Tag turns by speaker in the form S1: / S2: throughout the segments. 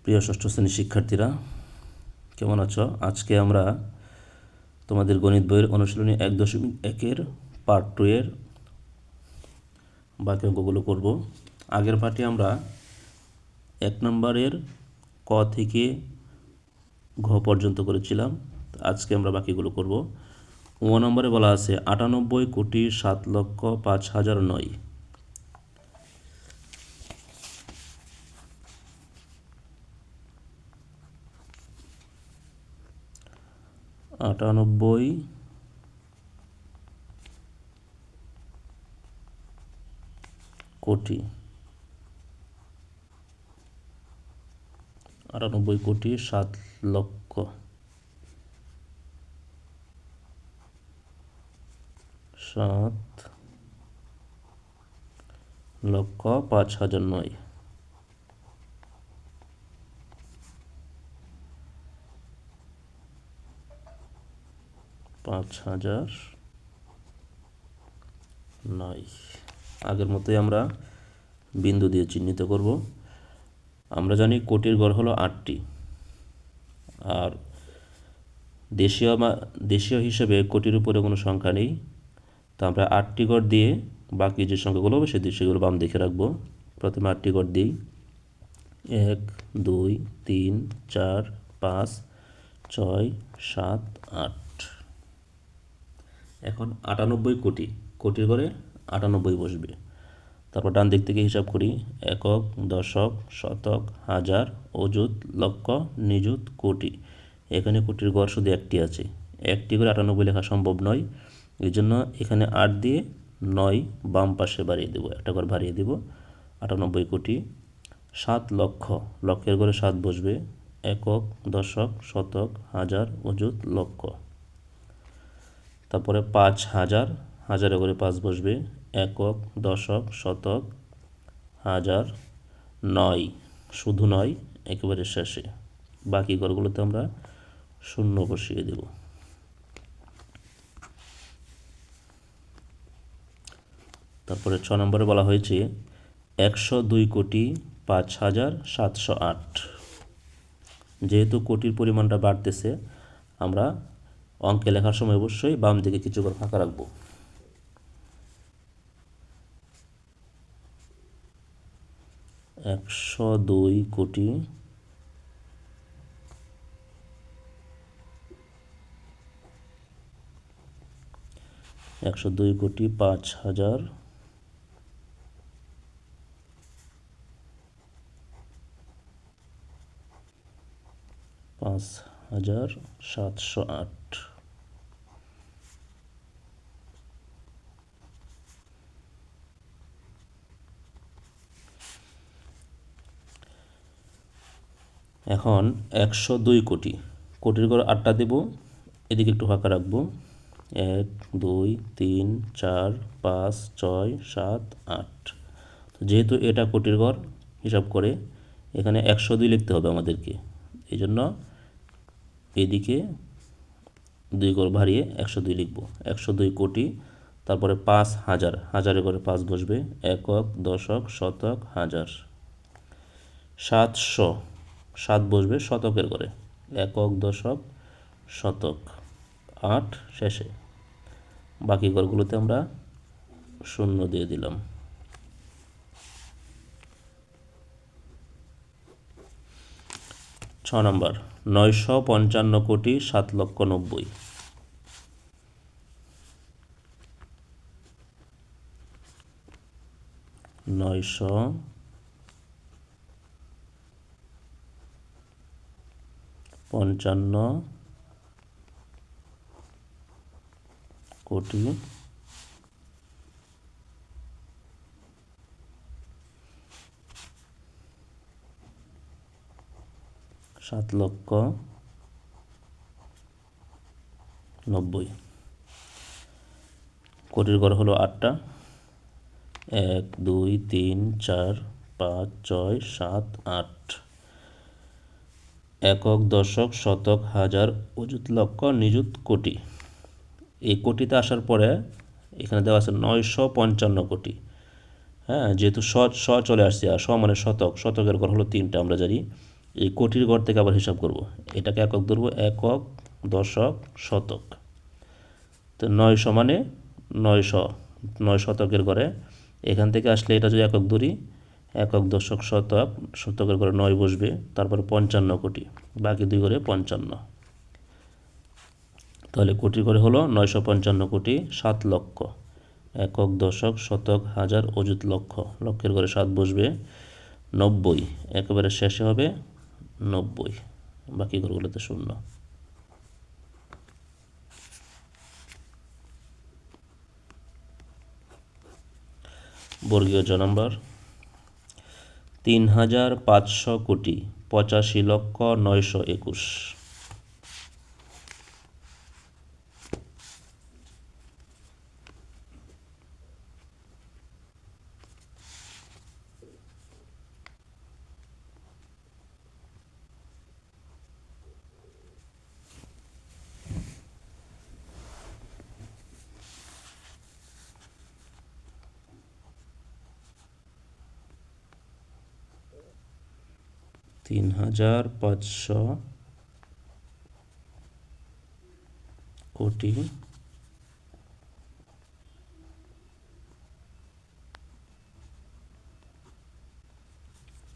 S1: প্রিয় ষষ্ঠ শ্রেণীর শিক্ষার্থীরা, কেমন আছো? আজকে আমরা তোমাদের গণিত বইয়ের অনুশীলনী 1.1-এর পার্ট 2 এর বাকি অঙ্কগুলো করব। আগের পার্টে আমরা 1 নম্বরের ক থেকে ঘ পর্যন্ত করেছিলাম। আজকে আমরা বাকিগুলো করব। 1 নম্বরে বলা আছে 98,07,05,009। 98 কোটি 98,07,05,009। 5,009। আগের মতোই আমরা বিন্দু দিয়ে চিহ্নিত করব। আমরা জানি কোটির গড় হলো 8টি, আর দেশীয় হিসেবে কোটির উপরে কোনো সংখ্যা নেই। তো আমরা 8টি গড় দিয়ে বাকি যে সংখ্যাগুলো হবে সেগুলো বাম দিকে রাখবো। প্রথমে 8টি গড় দিই। 1, 2, 3, 4, 5, 6, 7, 8। এখন 98 কোটি, কোটির ঘরে 98 বসবে। তারপর ডান দিক থেকে হিসাব করি। একক, দশক, শতক, হাজার, অযুত, লক্ষ, নিযুত, কোটি। এখানে কোটির গড় শুধু একটি আছে, একটি করে 98 লেখা সম্ভব নয়। এই জন্য এখানে 8 দিয়ে 9 বাম পাশে বাড়িয়ে দেব, একটা ঘর বাড়িয়ে দেব। 98 কোটি। 7 লক্ষ, লক্ষের ঘরে 7 বসবে। একক, দশক, শতক, হাজার, অযুত, লক্ষ। তারপরে 5,000, হাজারের ঘরে 5 বসবে। একক, দশক, শতক, হাজার, 9, শুধু 9 একেবারে শেষে। বাকি ঘরগুলোতে আমরা শূন্য বসিয়ে দেব। তারপরে 6 নম্বরে বলা হয়েছে 102,05,708। যেহেতু কোটির পরিমাণটা বাড়তেছে, আমরা অঙ্কে লেখার সময় অবশ্যই বাম দিকে কিছু ঘর ফাঁকা রাখবো। 102,05,708। এখন 102 কোটি, কোটির ঘর 8টা দেব, এদিকে একটু ফাঁকা রাখবো। 1, 2, 3, 4, 5, 6, 7, 8। তো যেহেতু এটা কোটির ঘর হিসাব করে এখানে 102 লিখতে হবে আমাদেরকে। এই জন্য এদিকে 2 ঘর বাড়িয়ে 102 লিখব। 102 কোটি। তারপরে 5,000, হাজারের ঘরে 5 বসবে। একক, দশক, শতক, হাজার। 700, 7 বসবে শতকের ঘরে। একক, দশক, শতক। 8 শেষে। বাকি ঘরগুলোতে আমরা শূন্য দিয়ে দিলাম। ছ নম্বর 955,07,90,। 955,07,90,000। 7,90,000। কোটির ঘর হলো 8টা। 1, 2, 3, 4, 5, 6, 7, 8। একক, দশক, শতক, হাজার, অযুত, লক্ষ, নিযুত, কোটি। এই কোটিতে আসার পরে এখানে দেওয়া আছে 955 কোটি। হ্যাঁ, যেহেতু শ চলে আসছে, আর শ মানে শতক, শতকের ঘর হলো 3টা আমরা জানি। এই কোটির ঘর থেকে আবার হিসাব করব। এটাকে একক ধরবো, একক, দশক, শতক। তো 9 সমানে 900, 9 শতকের ঘরে এখান থেকে আসলে এটা যদি একক ধরি, একক, দশক, শতক, শতকের ঘরে 9 বসবে, তারপরে 55 কোটি, বাকি দুই ঘরে 55। তাহলে কোটির ঘরে হলো 955 কোটি 7 লক্ষ। একক, দশক, শতক, হাজার, অযুত, লক্ষ, লক্ষের ঘরে 7 বসবে, 90, একেবারে শেষে হবে 90, বাকি ঘরগুলোতে 0। বর্গীয় জ নম্বর 3500 কোটি 85 লক্ষ 921। 3500 কোটি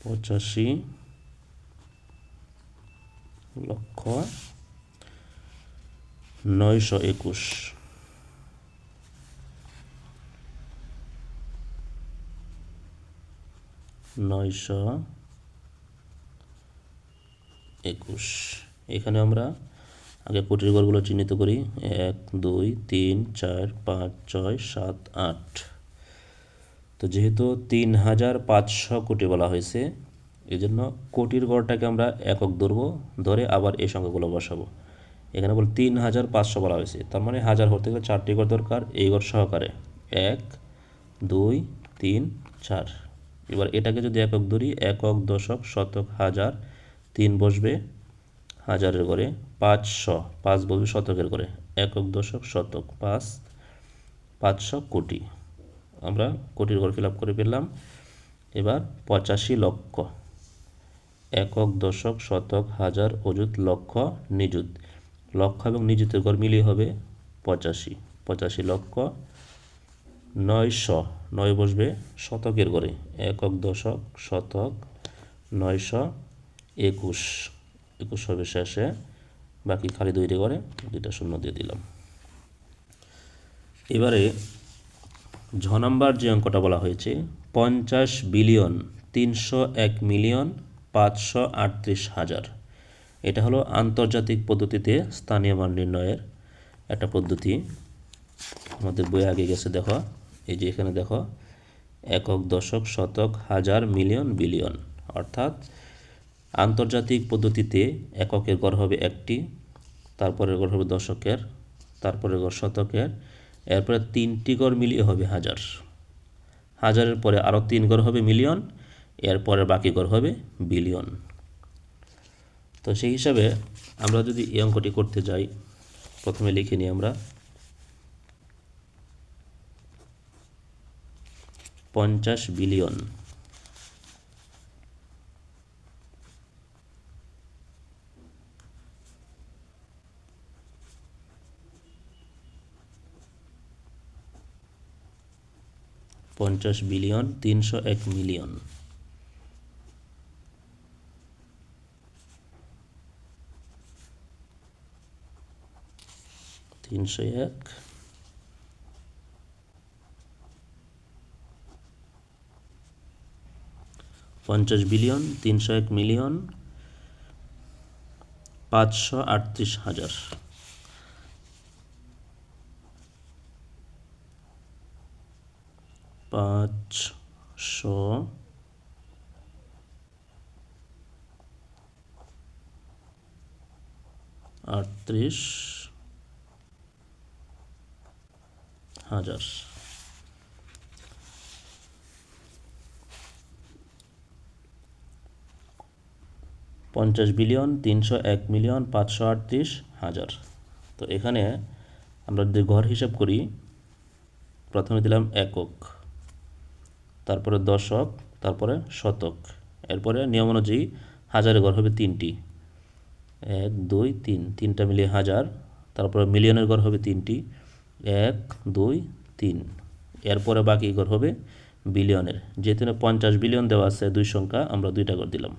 S1: 85 লক্ষ 921। 921। এখানে আমরা আগে কোটির ঘরগুলো চিহ্নিত করি, 1 2 3 4 5 6 7 8। তো যেহেতু 3500 কোটি বলা হয়েছে, এই জন্য কোটির ঘরটাকে আমরা একক ধরবো, ধরে আবার এই সংখ্যাগুলো বসাবো। এখানে বল 3500 বলা হয়েছে, তার মানে হাজার হতে গেলে 4টি ঘর দরকার, এই ঘর সহকারে 1 2 3 4। এবার এটাকে যদি একক ধরি, একক, দশক, শতক, হাজার, 3 বসবে হাজারের ঘরে, 500, 5 বসবে শতকের ঘরে, একক, দশক, শতক, 5, 500 কোটি। আমরা কোটির ঘর ফিল আপ করে ফেললাম। এবার 85 লক্ষ, একক, দশক, শতক, হাজার, অযুত, লক্ষ, নিযুত। লক্ষ এবং নিযুতের ঘর মিলিয়ে হবে 85। 85 লক্ষ 900, 9 বসবে শতকের ঘরে, একক, দশক, শতক, 921, 21 হবে শেষে, বাকি খালি দুইটি ঘরে 2টা শূন্য দিয়ে দিলাম। এবারে ঝ নাম্বার যে অঙ্কটা বলা হয়েছে, 50 বিলিয়ন 301 মিলিয়ন 538 হাজার। এটা হলো আন্তর্জাতিক পদ্ধতিতে স্থানীয় মান নির্ণয়ের একটা পদ্ধতি। আমাদের বইয়ে আগে গেছে, দেখো এই যে এখানে দেখো, একক, দশক, শতক, হাজার, মিলিয়ন, বিলিয়ন। অর্থাৎ আন্তর্জাতিক পদ্ধতিতে এককের গড় হবে 1টি, তারপরের গড় হবে দশকের, তারপরের গড় শতকের, এরপরে 3টি গড় মিলিয়ে হবে হাজার, হাজারের পরে আরও 3 গড় হবে মিলিয়ন, এরপরে বাকি গড় হবে বিলিয়ন। তো সেই হিসাবে আমরা যদি এই অঙ্কটি করতে যাই, প্রথমে লিখে নিই আমরা 50 বিলিয়ন, পঞ্চাশ বিলিয়ন 301 মিলিয়ন, 301 50 বিলিয়ন 301 মিলিয়ন 538 হাজার। 538 হাজার। 50 বিলিয়ন 301 মিলিয়ন 538 হাজার। তো এখানে আমরা যদি ঘর হিসাব করি, প্রথমে দিলাম একক, তারপরে দশক, তারপরে শতক, এরপরে নিয়ম অনুযায়ী হাজারের ঘর হবে 3টি, 1 2 3, 3টা মিলিয়ে হাজার। তারপরে মিলিয়নের ঘর হবে 3টি, 1 2 3। এরপরে বাকি ঘর হবে বিলিয়নের। যেহেতু 50 বিলিয়ন দেওয়া আছে দুই সংখ্যা, আমরা দুইটা ঘর দিলাম।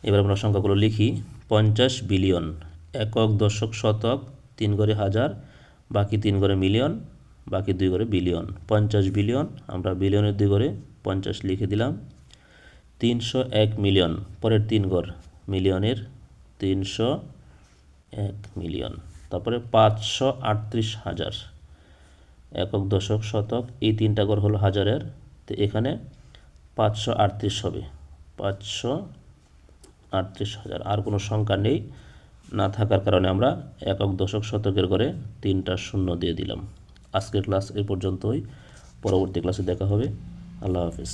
S1: এবার আমরা সংখ্যাগুলো লিখি। 50 বিলিয়ন, একক দশক শতক 3 ঘরে হাজার, বাকি 3 ঘরে মিলিয়ন, বাকি 2 ঘরে বিলিয়ন। 50 বিলিয়ন, আমরা বিলিয়নের 2 ঘরে 50 লিখে দিলাম। 301 মিলিয়ন, পরের 3 ঘর মিলিয়নের, 301 মিলিয়ন। তারপরে 538,000, একক দশক শতক এই 3টা ঘর হলো হাজারের, তো এখানে 538 হবে, 538,000। আর কোনো সংখ্যা নেই, না থাকার কারণে আমরা একক দশক শতকের ঘরে 3টা শূন্য দিয়ে দিলাম। আজকের ক্লাস এই পর্যন্তই, পরবর্তী ক্লাসে দেখা হবে। আল্লাহ হাফেজ।